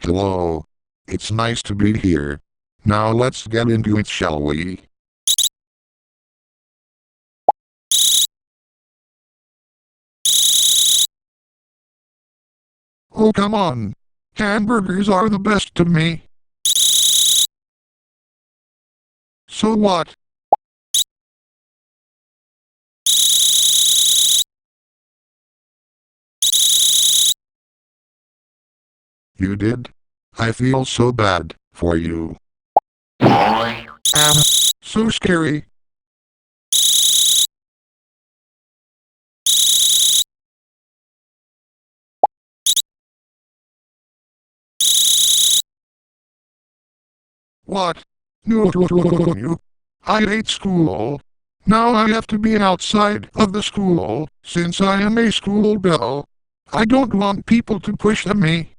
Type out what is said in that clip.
Hello. It's nice to be here. Now let's get into it, shall we? Oh, come on. Hamburgers are the best to me. So what? You did? I feel so bad for you. So scary. What? No, you. I hate school. Now I have to be outside of the school, since I am a school belle. I don't want people to push at me.